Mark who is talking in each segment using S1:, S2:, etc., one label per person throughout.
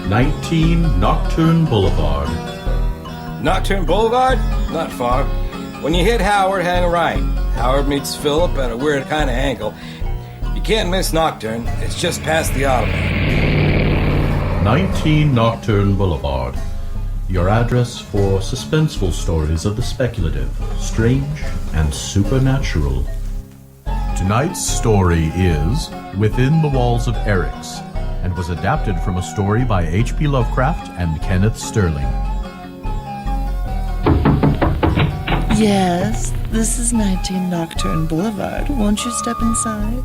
S1: 19 Nocturne Boulevard.
S2: Nocturne Boulevard? Not far. When you hit Howard, hang a right. Howard meets Phillip at a weird kind of angle. You can't miss Nocturne. It's just past the Autobahn.
S1: 19 Nocturne Boulevard. Your address for suspenseful stories of the speculative, strange, and supernatural. Tonight's story is Within the Walls of Eryx, and was adapted from a story by H.P. Lovecraft and Kenneth Sterling.
S3: Yes, this is 19 Nocturne Boulevard. Won't you step inside?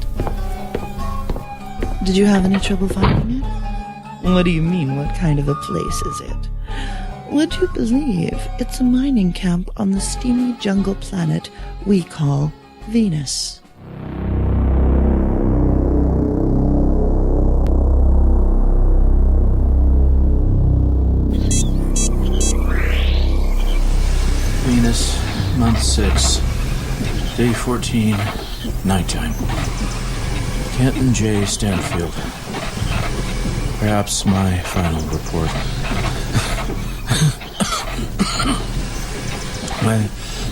S3: Did you have any trouble finding it? What do you mean, what kind of a place is it? Would you believe it's a mining camp on the steamy jungle planet we call Venus?
S4: Venus, month 6, day 14, nighttime. Kenton J. Stanfield. Perhaps my final report.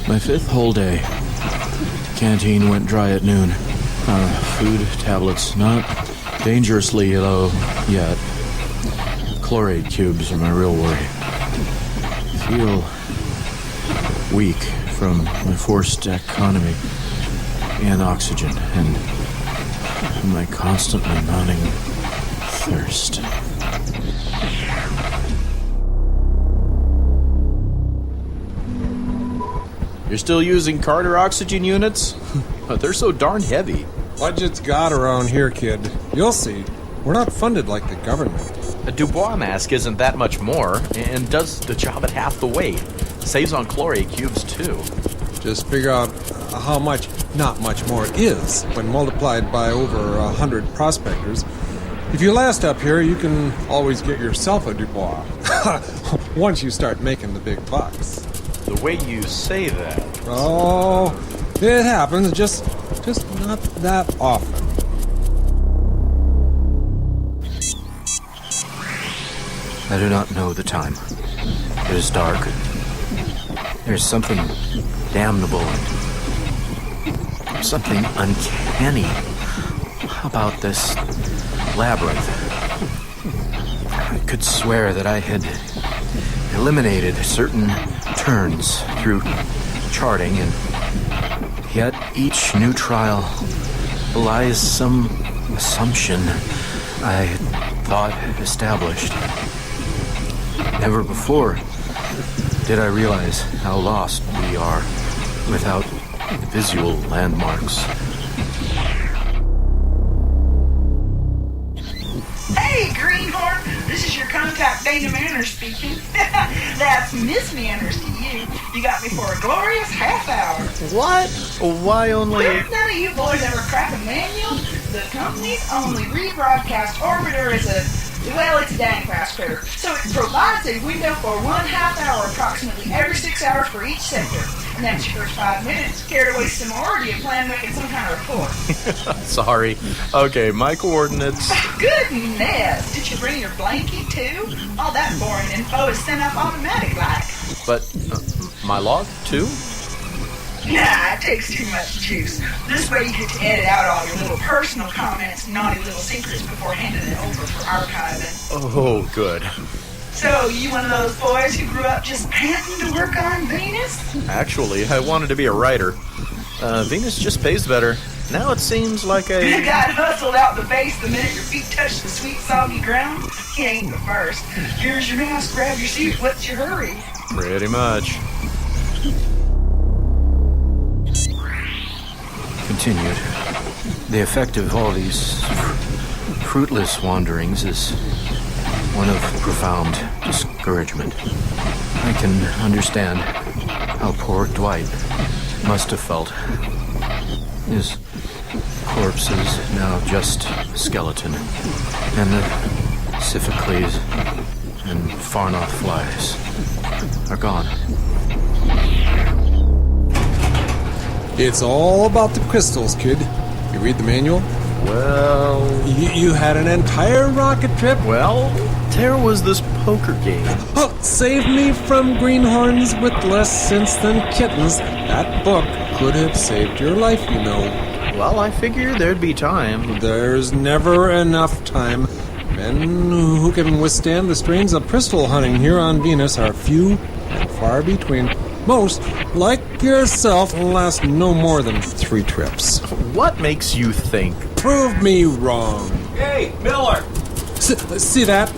S4: My fifth whole day. Canteen went dry at noon. Food tablets not dangerously low yet. Chloride cubes are my real worry. Feel weak from my forced economy and oxygen and my constantly mounting thirst.
S5: You're still using Carter oxygen units? They're so darn heavy.
S6: Budget's God around here, kid. You'll see. We're not funded like the government.
S5: A Dubois mask isn't that much more, and does the job at half the weight. Saves on chlorate cubes, too.
S6: Just figure out how much not much more is when multiplied by over 100 prospectors. If you last up here, you can always get yourself a Dubois. Once you start making the big bucks.
S5: The way you say that...
S6: Oh, it happens, just not that often.
S4: I do not know the time. It is dark. There's something damnable and something uncanny about this labyrinth. I could swear that I had eliminated certain turns through charting, and yet each new trial belies some assumption I thought established. Never before did I realize how lost we are without visual landmarks.
S7: Hey, Greenhorn! This is your contact Dana Manners speaking. That's Miss Manners to you. You got me for a glorious half hour.
S5: What? Why only...
S7: Well, none of you boys ever crack a manual? The company's only rebroadcast orbiter is it's a dang fast critter. So it provides a window for 1/2 hour approximately every 6 hours for each sector. And that's your first 5 minutes. Care to waste some more, or do you plan making some kind of report?
S5: Sorry. Okay, my coordinates...
S7: Goodness! Did you bring your blankie, too? All that boring info is sent up automatic-like.
S5: But, my log, too?
S7: Nah, it takes too much juice. This way you get to edit out all your little personal comments and naughty little secrets before handing it over for archiving.
S5: Oh, good.
S7: So, you one of those boys who grew up just panting to work on Venus?
S5: Actually, I wanted to be a writer. Venus just pays better. Now it seems like
S7: You got hustled out the base the minute your feet touched the sweet, soggy ground? You ain't the first. Here's your mask, grab your suit, what's your hurry?
S5: Pretty much.
S4: Continued. The effect of all these fruitless wanderings is one of profound discouragement. I can understand how poor Dwight must have felt. His corpse is now just a skeleton, and the Siphocles and Farnoth flies are gone.
S6: It's all about the crystals, kid. You read the manual?
S5: Well...
S6: You had an entire rocket trip?
S5: Well, there was this poker game.
S6: Oh, save me from greenhorns with less sense than kittens. That book could have saved your life, you know.
S5: Well, I figured there'd be time.
S6: There's never enough time. Men who can withstand the strains of pistol hunting here on Venus are few and far between. Most, like yourself, last no more than 3 trips.
S5: What makes you think?
S6: Prove me wrong.
S2: Hey, Miller!
S6: See that?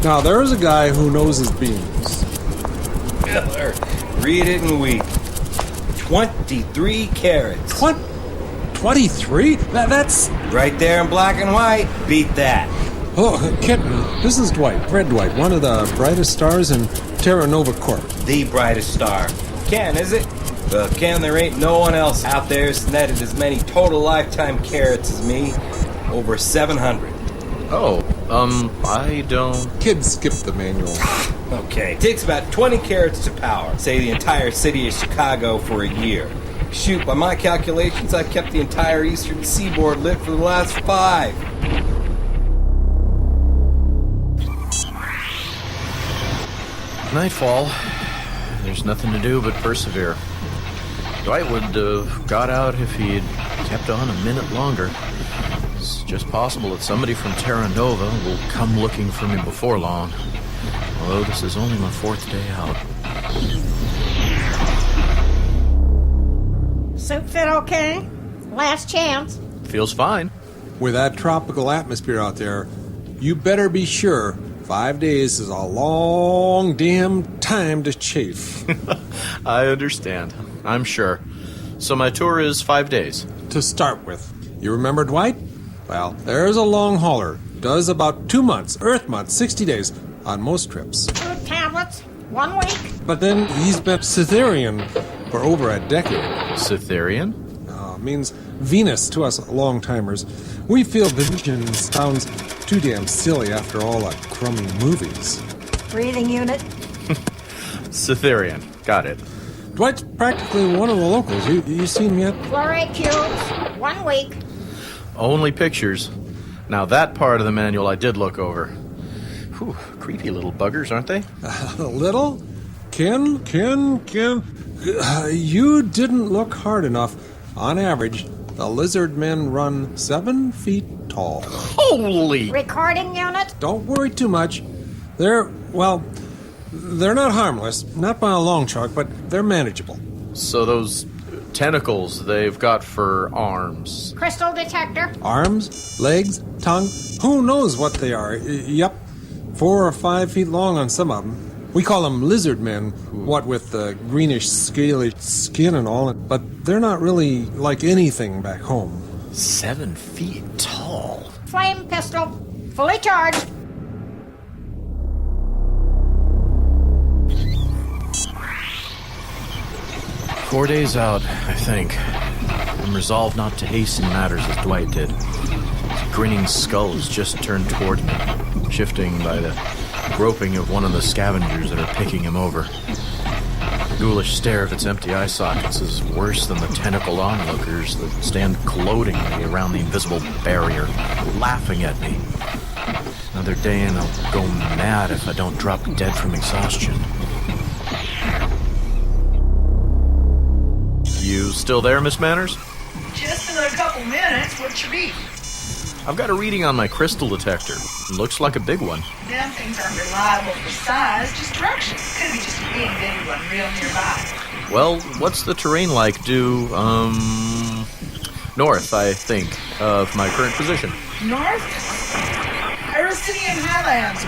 S6: Now, there's a guy who knows his beans.
S2: Miller, read it and weep. 23 carats.
S6: 23? That's...
S2: Right there in black and white. Beat that.
S6: Oh, Kenton, this is Dwight, Red Dwight, one of the brightest stars in Terra Nova Corp.
S2: The brightest star. Ken, is it? Well, Ken, there ain't no one else out there that's netted as many total lifetime carats as me. Over 700.
S5: Oh, I don't...
S6: Kid skipped the manual.
S2: Okay, it takes about 20 carats to power, say the entire city of Chicago for a year. Shoot, by my calculations, I've kept the entire eastern seaboard lit for the last 5.
S5: Nightfall. There's nothing to do but persevere. Dwight would have got out if he'd kept on a minute longer. It's just possible that somebody from Terra Nova will come looking for me before long. Although this is only my 4th day out.
S8: Suit fit okay? Last chance.
S5: Feels fine.
S6: With that tropical atmosphere out there, you better be sure 5 days is a long damn time to chafe.
S5: I understand. I'm sure. So my tour is 5 days.
S6: To start with. You remember Dwight? Well, there's a long hauler. Does about 2 months, Earth month, 60 days on most trips.
S8: 2 tablets, 1 week.
S6: But then he's been Cytherean for over a decade.
S5: Cytherean?
S6: Means Venus to us long-timers. We feel vision sounds too damn silly after all the crummy movies.
S8: Breathing unit.
S5: Cytherean. Got it.
S6: Dwight's practically one of the locals. You seen him yet?
S8: Fluoride cubes, 1 week.
S5: Only pictures. Now that part of the manual I did look over. Whew, creepy little buggers, aren't they?
S6: Little? Ken, you didn't look hard enough. On average, the lizard men run 7 feet tall.
S5: Holy!
S8: Recording unit.
S6: Don't worry too much. They're not harmless, not by a long chalk, but they're manageable.
S5: So those tentacles they've got for arms.
S8: Crystal detector.
S6: Arms, legs, tongue, who knows what they are. Yep, 4 or 5 feet long on some of them. We call them lizard men, what with the greenish, scaly skin and all, but they're not really like anything back home.
S5: 7 feet tall.
S8: Flame pistol, fully charged.
S5: Four days out, I think. I'm resolved not to hasten matters as Dwight did. His grinning skull has just turned toward me, shifting by the groping of one of the scavengers that are picking him over. The ghoulish stare of its empty eye sockets is worse than the tentacled onlookers that stand gloatingly around the invisible barrier, laughing at me. Another day and I'll go mad if I don't drop dead from exhaustion. You still there, Miss Manners?
S7: Just in a couple minutes. What you read?
S5: I've got a reading on my crystal detector. Looks like a big one.
S7: Them things aren't reliable for size, just direction. Could be just a big one real nearby.
S5: Well, what's the terrain like due, north, I think, of my current position?
S7: North? Eryxian Highlands.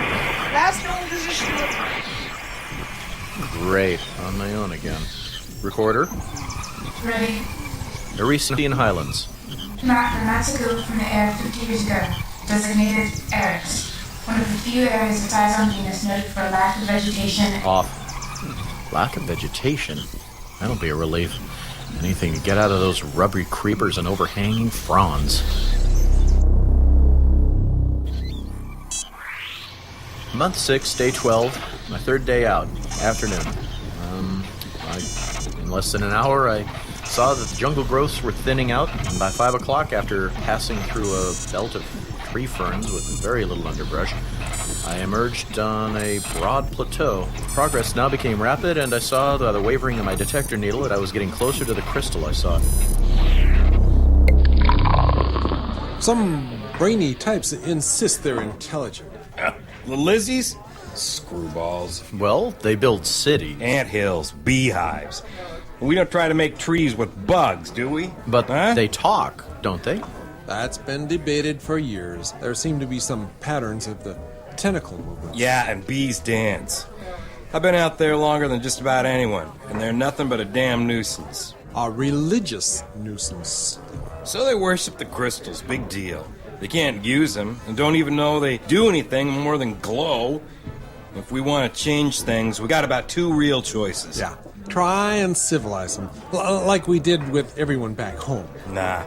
S7: Last known position of...
S5: Great. On my own again. Recorder?
S9: Ready.
S5: Eryxian Highlands.
S9: Map from Mexico from the air 50 years ago. Designated Eryx. One of the few areas of size on Venus noted for a lack of vegetation.
S5: Off. Lack of vegetation? That'll be a relief. Anything to get out of those rubbery creepers and overhanging fronds. Month 6, day 12, my third day out, afternoon. In less than an hour, I Saw that the jungle growths were thinning out, and by 5 o'clock, after passing through a belt of tree ferns with very little underbrush, I emerged on a broad plateau. Progress now became rapid, and I saw by the wavering of my detector needle that I was getting closer to the crystal I sought.
S6: Some brainy types insist they're intelligent.
S2: The Lizzies? Screwballs.
S5: Well, they build cities.
S2: Anthills, beehives. We don't try to make trees with bugs, do we?
S5: But they talk, don't they?
S6: That's been debated for years. There seem to be some patterns of the tentacle movement.
S2: Yeah, and bees dance. I've been out there longer than just about anyone, and they're nothing but a damn nuisance.
S6: A religious nuisance.
S2: So they worship the crystals, big deal. They can't use them, and don't even know they do anything more than glow. If we want to change things, we got about 2 real choices.
S6: Yeah, try and civilize them, like we did with everyone back home.
S2: Nah,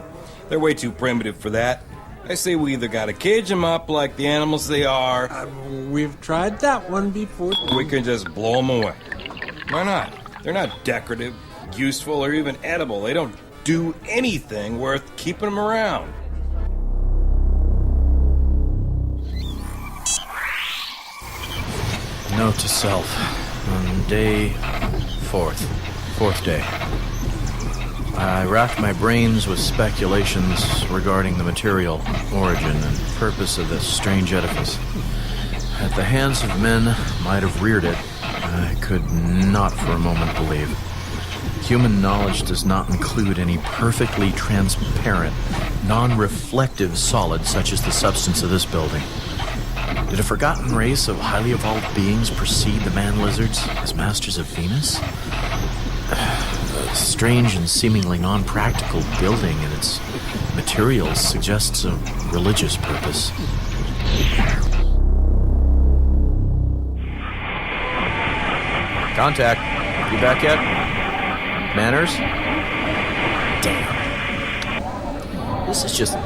S2: they're way too primitive for that. I say we either gotta cage them up like the animals they are.
S6: We've tried that one before.
S2: We can just blow them away. Why not? They're not decorative, useful, or even edible. They don't do anything worth keeping them around.
S5: Note to self. On day 4th day. I racked my brains with speculations regarding the material, origin, and purpose of this strange edifice. That the hands of men might have reared it, I could not for a moment believe. Human knowledge does not include any perfectly transparent, non-reflective solid such as the substance of this building. Did a forgotten race of highly evolved beings precede the man-lizards as masters of Venus? A strange and seemingly non-practical building and its materials suggests a religious purpose. Contact. You back yet? Manners? Damn. This is just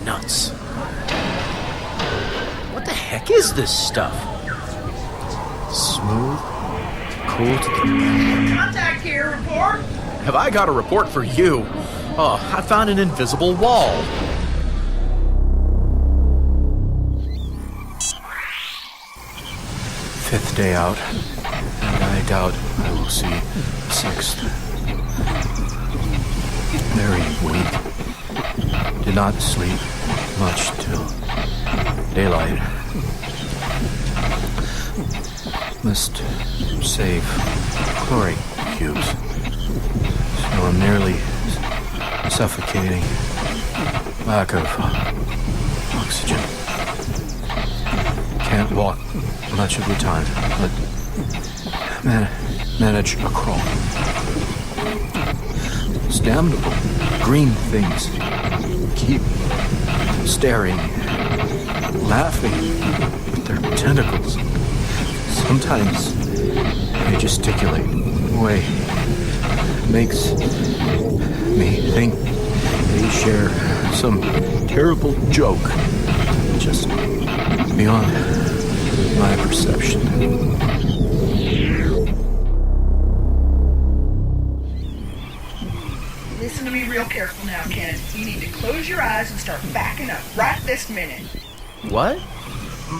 S5: nuts. What the heck is this stuff? Smooth, cool to the...
S7: Contact here, report.
S5: Have I got a report for you? Oh, I found an invisible wall. Fifth day out, and I doubt I will see the 6th. Very weak. Did not sleep much till daylight. Must save chlorine cubes. So I'm nearly suffocating. Lack of oxygen. Can't walk much of the time, but manage a crawl. Those damnable green things keep staring, laughing with their tentacles. Sometimes they gesticulate in a way that makes me think they share some terrible joke just beyond my perception.
S7: Listen to me real careful now, Ken. You need to close your eyes and start backing up right this minute.
S5: What?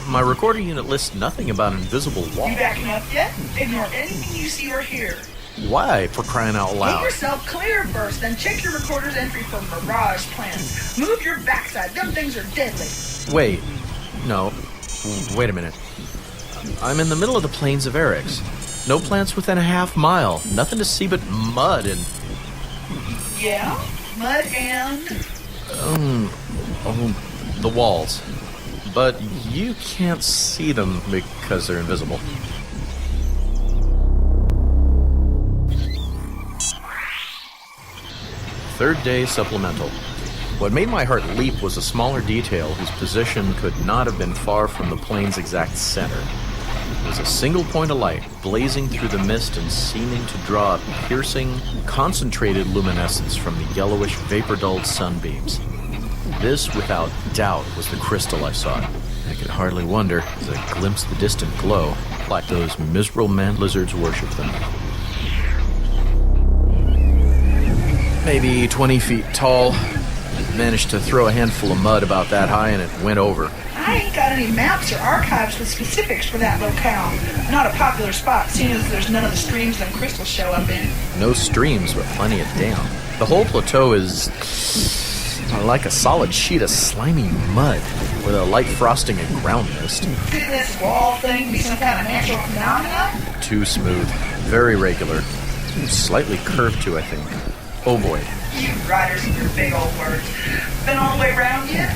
S5: My recording unit lists nothing about an invisible wall.
S7: You backing up yet? Ignore anything you see or hear.
S5: Why, for crying out
S7: Get
S5: loud?
S7: yourself clear first, then check your recorder's entry for mirage plans. Move your backside. Them things are deadly.
S5: Wait. No. Wait a minute. I'm in the middle of the plains of Eryx. No plants within a half mile. Nothing to see but mud and...
S7: Yeah? Mud and...
S5: the walls. But you can't see them because they're invisible. Third day supplemental. What made my heart leap was a smaller detail whose position could not have been far from the plane's exact center. It was a single point of light, blazing through the mist and seeming to draw a piercing, concentrated luminescence from the yellowish, vapor-dulled sunbeams. This, without doubt, was the crystal I sought. I could hardly wonder, as I glimpsed the distant glow, like those miserable man-lizards worship them. maybe 20 feet tall. Managed to throw a handful of mud about that high and it went over.
S7: I ain't got any maps or archives with specifics for that locale. Not a popular spot, seeing as there's none of the streams them crystals show up in.
S5: No streams, but plenty of dam. The whole plateau is like a solid sheet of slimy mud with a light frosting and ground mist.
S7: Could this wall thing be some kind of natural phenomenon?
S5: Too smooth, very regular. Slightly curved too, I think. Oh boy.
S7: You writers with your big old words. Been all the way around yet?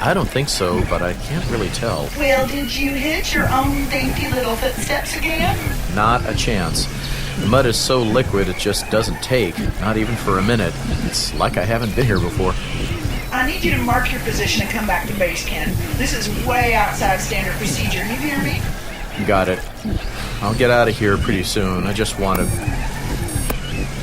S5: I don't think so, but I can't really tell.
S7: Well, did you hit your own dainty little footsteps again?
S5: Not a chance. The mud is so liquid it just doesn't take, not even for a minute. It's like I haven't been here before.
S7: I need you to mark your position and come back to base, Ken. This is way outside standard procedure. You hear me?
S5: Got it. I'll get out of here pretty soon. I just want to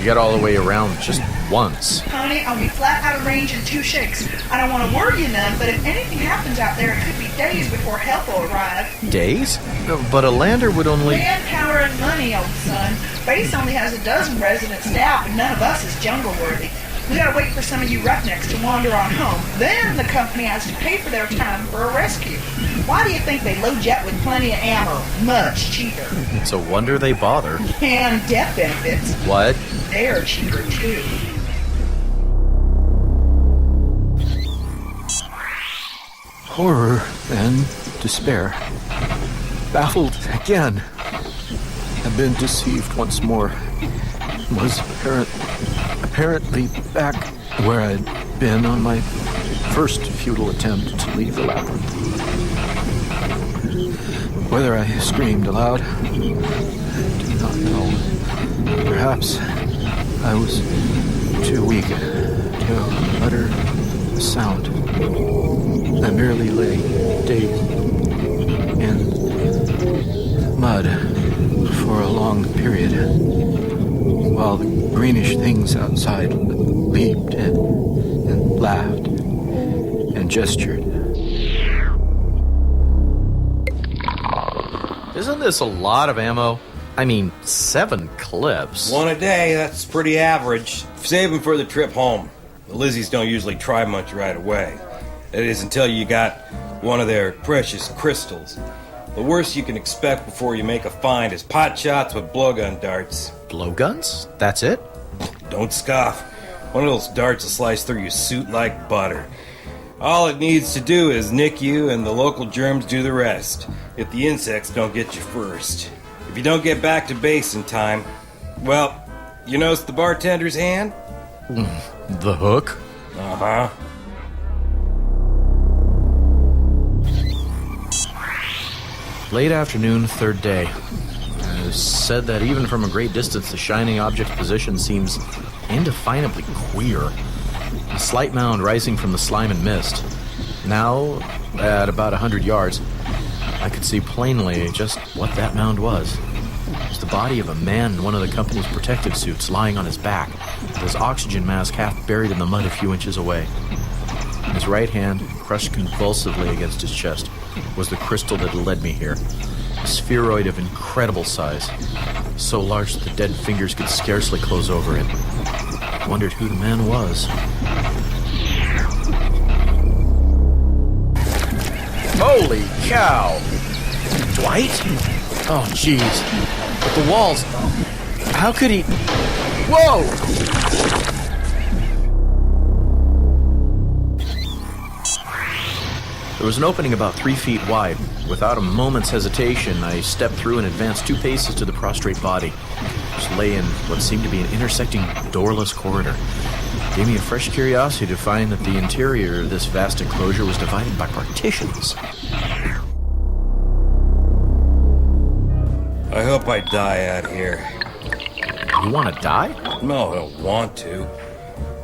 S5: get all the way around just once.
S7: Honey, I'll be flat out of range in 2 shakes. I don't want to worry you none, but if anything happens out there, it could be days before help will arrive.
S5: Days? No, but a lander would only...
S7: Manpower and money, old son. Base only has a dozen resident staff, and none of us is jungle-worthy. We gotta wait for some of you roughnecks to wander on home. Then the company has to pay for their time for a rescue. Why do you think they load you up with plenty of ammo? Much cheaper.
S5: It's a wonder they bother.
S7: And death benefits.
S5: What?
S7: They're cheaper, too.
S4: Horror and despair. Baffled again. I've been deceived once more. Was apparently back where I'd been on my first futile attempt to leave the labyrinth. Whether I screamed aloud, I do not know. Perhaps I was too weak to utter a sound. I merely lay dazed in mud for a long period, while the greenish things outside leaped and laughed and gestured.
S5: Isn't this a lot of ammo? I mean, 7 clips.
S2: 1 a day, that's pretty average. Save them for the trip home. The Lizzies don't usually try much right away. That is until you got one of their precious crystals. The worst you can expect before you make a find is pot shots with blowgun darts.
S5: Blowguns? That's it?
S2: Don't scoff. One of those darts will slice through your suit like butter. All it needs to do is nick you, and the local germs do the rest, if the insects don't get you first. If you don't get back to base in time, well, you notice the bartender's hand?
S5: The hook?
S2: Uh-huh.
S5: Late afternoon, 3rd day. It was said that even from a great distance, the shining object's position seems indefinably queer. A slight mound rising from the slime and mist. Now, at about 100 yards, I could see plainly just what that mound was. It was the body of a man in one of the company's protective suits lying on his back, with his oxygen mask half buried in the mud a few inches away. In his right hand, crushed convulsively against his chest, was the crystal that had led me here. A spheroid of incredible size, so large that the dead fingers could scarcely close over it. I wondered who the man was. Holy cow! Dwight? Oh, jeez. But the walls... How could he... Whoa! There was an opening about 3 feet wide. Without a moment's hesitation, I stepped through and advanced 2 paces to the prostrate body, which lay in what seemed to be an intersecting, doorless corridor. It gave me a fresh curiosity to find that the interior of this vast enclosure was divided by partitions.
S2: I hope I die out here.
S5: You want to die?
S2: No, I don't want to.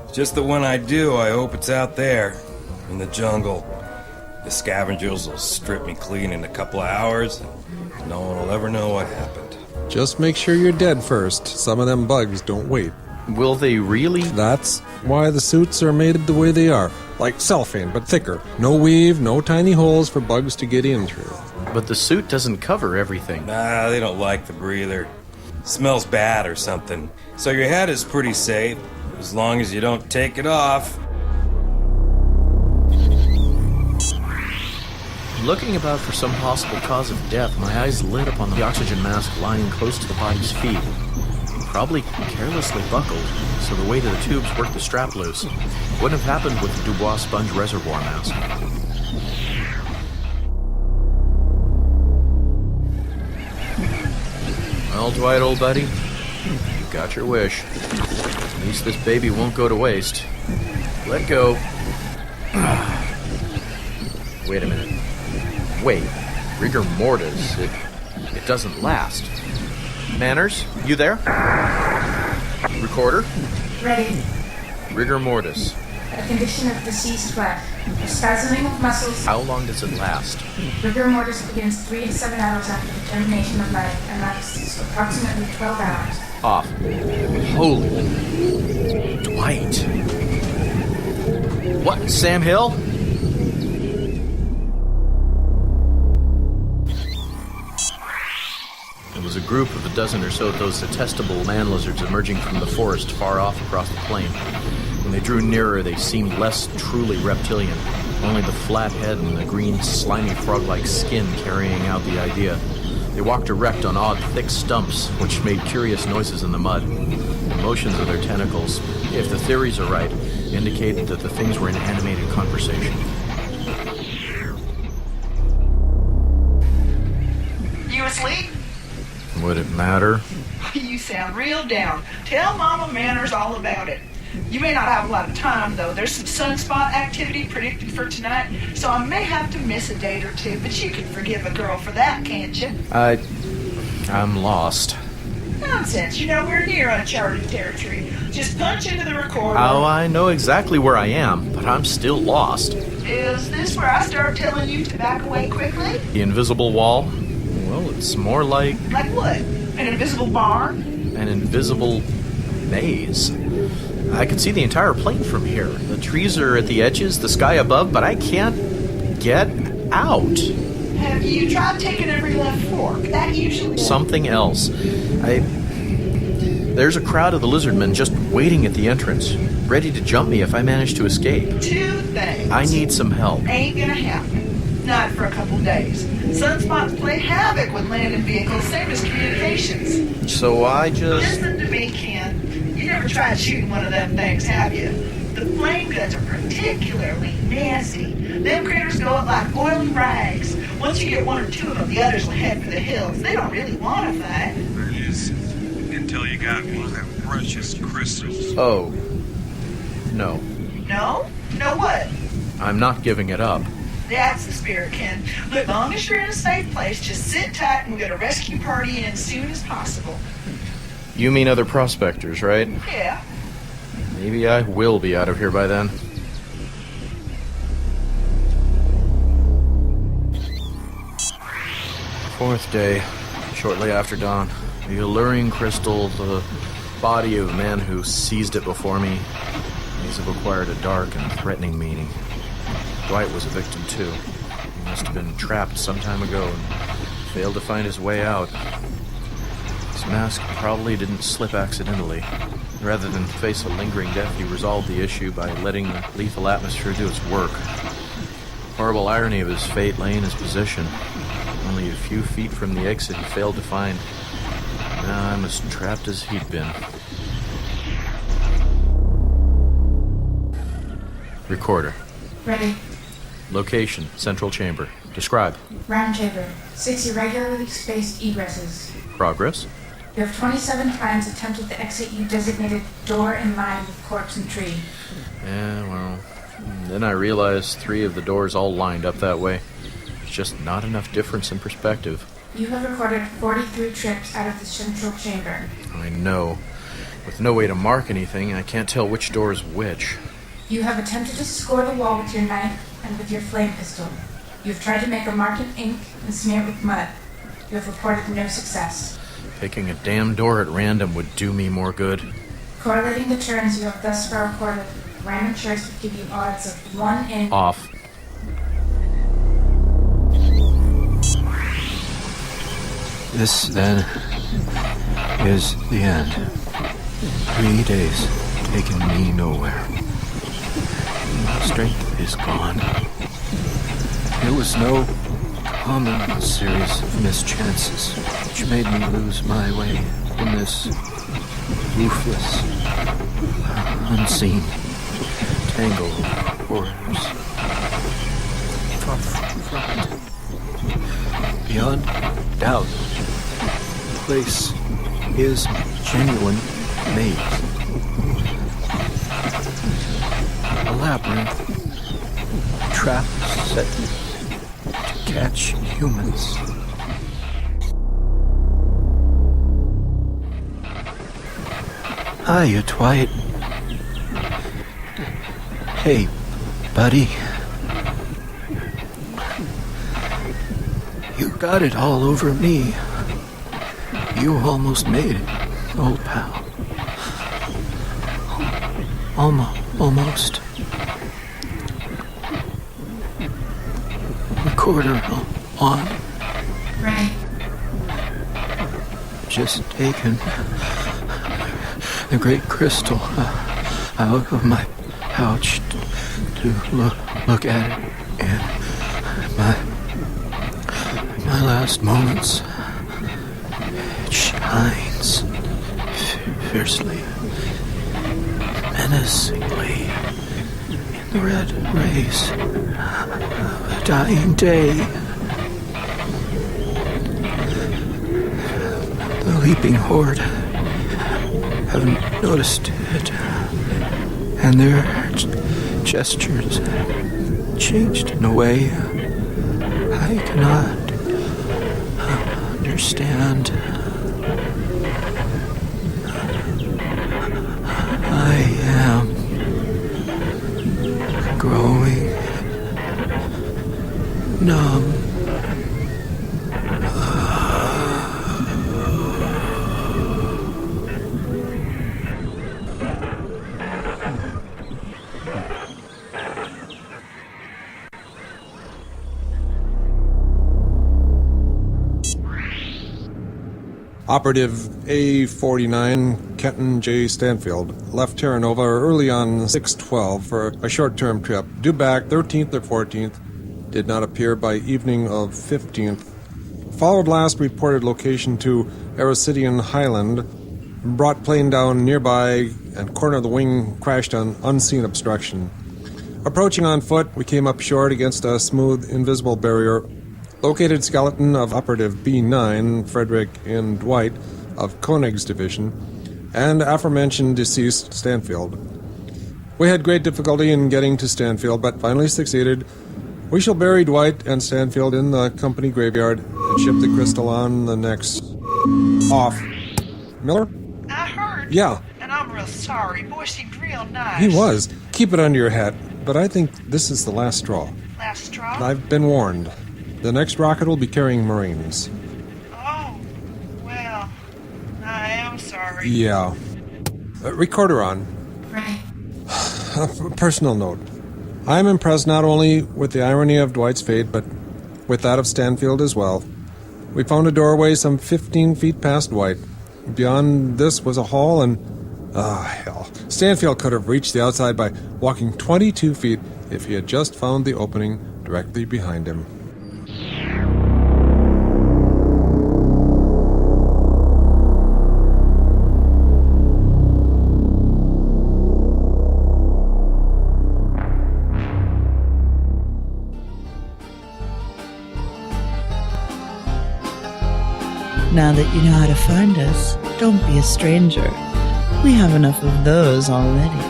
S2: It's just that when I do, I hope it's out there, in the jungle. The scavengers will strip me clean in a couple of hours, and no one will ever know what happened.
S6: Just make sure you're dead first. Some of them bugs don't wait.
S5: Will they really?
S6: That's why the suits are made the way they are. Like cellophane, but thicker. No weave, no tiny holes for bugs to get in through.
S5: But the suit doesn't cover everything.
S2: Nah, they don't like the breather. Smells bad or something. So your head is pretty safe. As long as you don't take it off.
S5: Looking about for some possible cause of death, my eyes lit upon the oxygen mask lying close to the body's feet. Probably carelessly buckled, so the weight of the tubes worked the strap loose. Wouldn't have happened with the Dubois sponge reservoir mask. Well, Dwight, old buddy, you got your wish. At least this baby won't go to waste. Let go. Wait a minute. Wait, rigor mortis, it doesn't last. Manners, you there? Recorder?
S9: Ready.
S5: Rigor mortis.
S9: A condition of deceased flesh. A spasming of muscles.
S5: How long does it last?
S9: Rigor mortis begins 3 to 7 hours after the termination of life and lasts approximately 12 hours.
S5: Off. Holy. Dwight. What, Sam Hill? It was a group of a dozen or so of those detestable man lizards emerging from the forest far off across the plain. When they drew nearer, they seemed less truly reptilian, only the flat head and the green, slimy frog-like skin carrying out the idea. They walked erect on odd, thick stumps, which made curious noises in the mud. The motions of their tentacles, if the theories are right, indicated that the things were in animated conversation.
S7: You asleep?
S5: Would it matter?
S7: You sound real down. Tell Mama Manners all about it. You may not have a lot of time, though. There's some sunspot activity predicted for tonight, so I may have to miss a date or two, but you can forgive a girl for that, can't you?
S5: I'm lost.
S7: Nonsense. You know, we're near uncharted territory. Just punch into the recorder.
S5: Oh, I know exactly where I am, but I'm still lost.
S7: Is this where I start telling you to back away quickly?
S5: The invisible wall? Well, it's more like...
S7: Like what? An invisible barn?
S5: An invisible maze. I can see the entire plain from here. The trees are at the edges, the sky above, but I can't get out.
S7: Have you tried taking every left fork? That usually...
S5: Something else. There's a crowd of the lizardmen just waiting at the entrance, ready to jump me if I manage to escape.
S7: 2 things.
S5: I need some help.
S7: Ain't gonna happen. Not for a couple days. Sunspots play havoc with land and vehicles, same as communications.
S5: So I just...
S7: Listen to me, Ken. You never tried shooting one of them things, have you? The flame guns are particularly nasty. Them critters go up like oily rags. Once you get 1 or 2 of them, the others will head for the hills. They don't really want to fight.
S10: That is, until you got one of them precious crystals.
S5: Oh. No.
S7: No? No what?
S5: I'm not giving it up.
S7: That's the spirit, Ken. Look, as long as you're in a safe place, just sit tight and we'll get a rescue party in as soon as possible.
S5: You mean other prospectors, right?
S7: Yeah.
S5: Maybe I will be out of here by then. Fourth day, shortly after dawn. The alluring crystal, the body of a man who seized it before me. These have acquired a dark and threatening meaning. Dwight was a victim, too. He must have been trapped some time ago and failed to find his way out. His mask probably didn't slip accidentally. Rather than face a lingering death, he resolved the issue by letting the lethal atmosphere do its work. Horrible irony of his fate lay in his position. Only a few feet from the exit he failed to find. Now I'm as trapped as he'd been. Recorder.
S9: Ready.
S5: Location, central chamber. Describe.
S9: Round chamber. 6 irregularly spaced egresses.
S5: Progress.
S9: You have 27 times attempted the exit you designated door in line with corpse and tree.
S5: Yeah, well, then I realized 3 of the doors all lined up that way. There's just not enough difference in perspective.
S9: You have recorded 43 trips out of the central chamber.
S5: I know. With no way to mark anything, I can't tell which door is which.
S9: You have attempted to score the wall with your knife and with your flame pistol. You have tried to make a mark in ink and smear it with mud. You have reported no success.
S5: Picking a damn door at random would do me more good.
S9: Correlating the turns you have thus far recorded, random choice would give you odds of 1 in...
S5: Off.
S4: This, then, is the end. 3 days taken me nowhere. My strength is gone. It was no common series of mischances which made me lose my way in this roofless, unseen tangle of horrors. Far from it. Beyond doubt, the place is genuine maze. A labyrinth, traps set to catch humans. Hiya, Dwight. Hey, buddy. You got it all over me. You almost made it, old pal. Almost. Recorder on.
S9: Right.
S4: Just taken the great crystal out of my pouch to look at it, and my last moments. It shines fiercely, menacingly in the red rays of a dying day. The leaping horde haven't noticed it, and their gestures changed in a way I cannot understand. I am growing numb.
S6: Operative A49 Kenton J. Stanfield left Terra Nova early on 6/12 for a short-term trip. Due back 13th or 14th. Did not appear by evening of 15th. Followed last reported location to Erosidian Highland. Brought plane down nearby and corner of the wing crashed on unseen obstruction. Approaching on foot, we came up short against a smooth, invisible barrier. Located skeleton of Operative B9, Frederick and Dwight of Koenig's division, and aforementioned deceased Stanfield. We had great difficulty in getting to Stanfield, but finally succeeded. We shall bury Dwight and Stanfield in the company graveyard and ship the crystal on the next... off. Miller?
S7: I heard.
S6: Yeah.
S7: And I'm real sorry. Boy seemed real nice.
S6: He was. Keep it under your hat, but I think this is the last straw.
S7: Last straw?
S6: I've been warned. The next rocket will be carrying Marines.
S7: Oh, well, I am sorry.
S6: Yeah. Recorder on.
S9: Right.
S6: A personal note. I am impressed not only with the irony of Dwight's fate, but with that of Stanfield as well. We found a doorway some 15 feet past Dwight. Beyond this was a hall and... hell. Stanfield could have reached the outside by walking 22 feet if he had just found the opening directly behind him.
S3: Now that you know how to find us, don't be a stranger. We have enough of those already.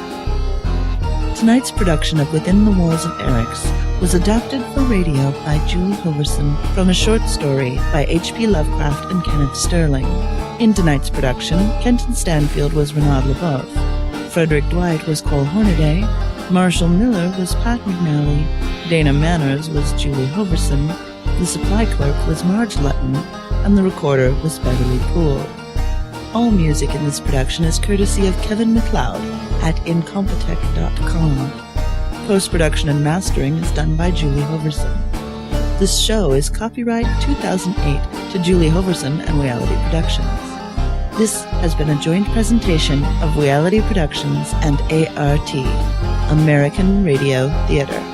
S3: Tonight's production of Within the Walls of Eryx was adapted for radio by Julie Hoverson from a short story by H.P. Lovecraft and Kenneth Sterling. In tonight's production, Kenton Stanfield was Reynaud LeBoeuf, Frederick Dwight was Cole Hornaday, Marshall Miller was Pat McNally, Dana Manners was Julie Hoverson, the supply clerk was Marge Lutton, and the recorder was Beverly Poole. All music in this production is courtesy of Kevin MacLeod at incompetech.com. Post-production and mastering is done by Julie Hoverson. This show is copyright 2008 to Julie Hoverson and Reality Productions. This has been a joint presentation of Reality Productions and ART, American Radio Theater.